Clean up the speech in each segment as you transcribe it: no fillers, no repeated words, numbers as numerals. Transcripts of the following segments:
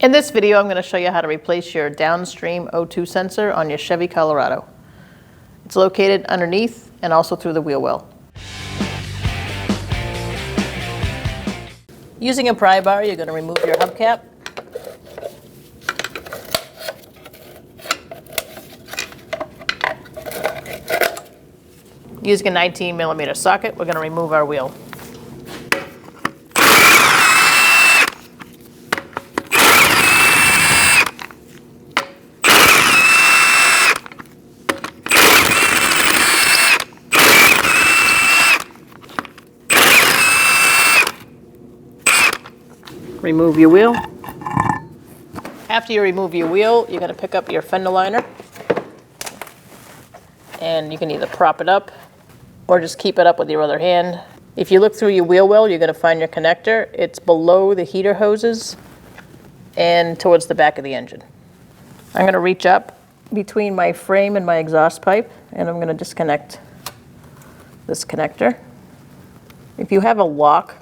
In this video, I'm going to show you how to replace your Downstream O2 sensor on your Chevy Colorado. It's located underneath and also through the wheel well. Using a pry bar, you're going to remove your hubcap. Using a 19mm socket, we're going to remove our wheel. Remove your wheel. After you remove your wheel, you're going to pick up your fender liner, and you can either prop it up or just keep it up with your other hand. If you look through your wheel well, you're going to find your connector. It's below the heater hoses and towards the back of the engine. I'm going to reach up between my frame and my exhaust pipe, and I'm going to disconnect this connector. If you have a lock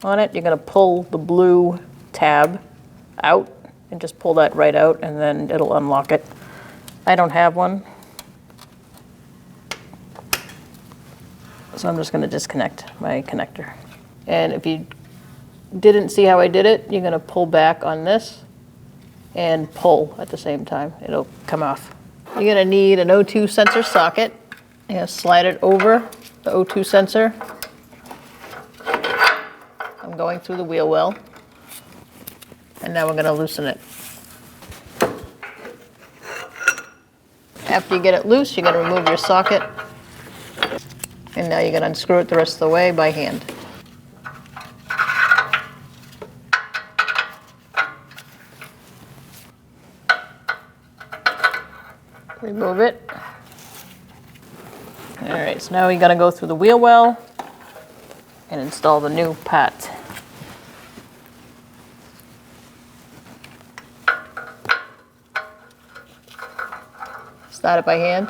on it, you're going to pull the blue tab out and just pull that right out, and then it'll unlock it. I don't have one, so I'm just going to disconnect my connector. And if you didn't see how I did it, you're going to pull back on this and pull at the same time. It'll come off. You're going to need an O2 sensor socket. You're going to slide it over the O2 sensor. I'm going through the wheel well, and now we're going to loosen it. After you get it loose, you're going to remove your socket, and now you're going to unscrew it the rest of the way by hand. Remove it. All right, so now we're going to go through the wheel well and install the new part. Start it by hand.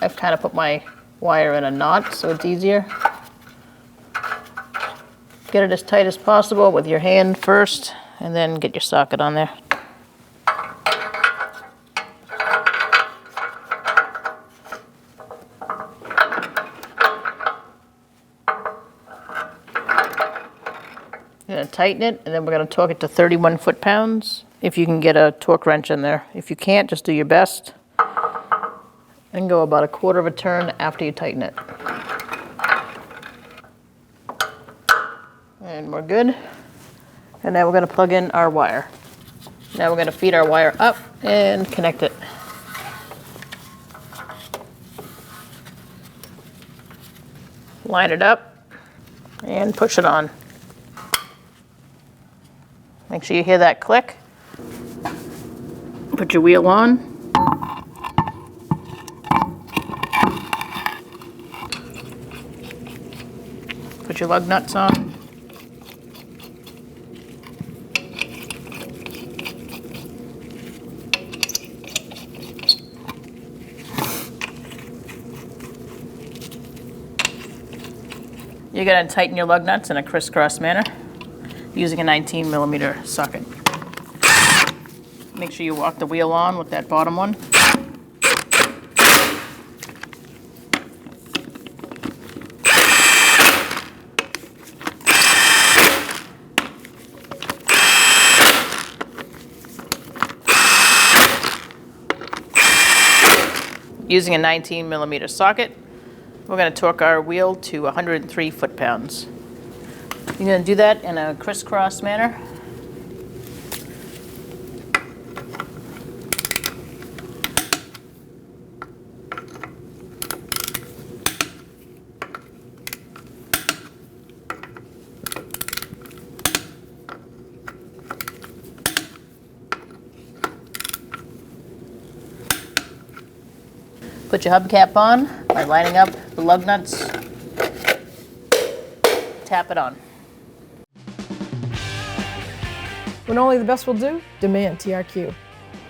I've kind of put my wire in a knot so it's easier. Get it as tight as possible with your hand first, and then get your socket on there. You're going to tighten it, and then we're going to torque it to 31 foot-pounds if you can get a torque wrench in there. If you can't, just do your best and go about 1/4 of a turn after you tighten it. And we're good. And now we're going to plug in our wire. Now we're going to feed our wire up and connect it. Line it up and push it on. Make sure you hear that click. Put your wheel on. Put your lug nuts on. You're going to tighten your lug nuts in a crisscross manner using a 19mm socket. Make sure you walk the wheel on with that bottom one. Using a 19mm socket, we're going to torque our wheel to 103 foot-pounds. You're going to do that in a crisscross manner. Put your hubcap on by lining up the lug nuts. Tap it on. When only the best will do, demand TRQ.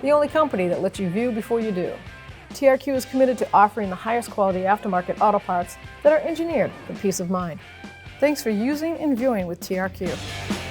The only company that lets you view before you do. TRQ is committed to offering the highest quality aftermarket auto parts that are engineered for peace of mind. Thanks for using and viewing with TRQ.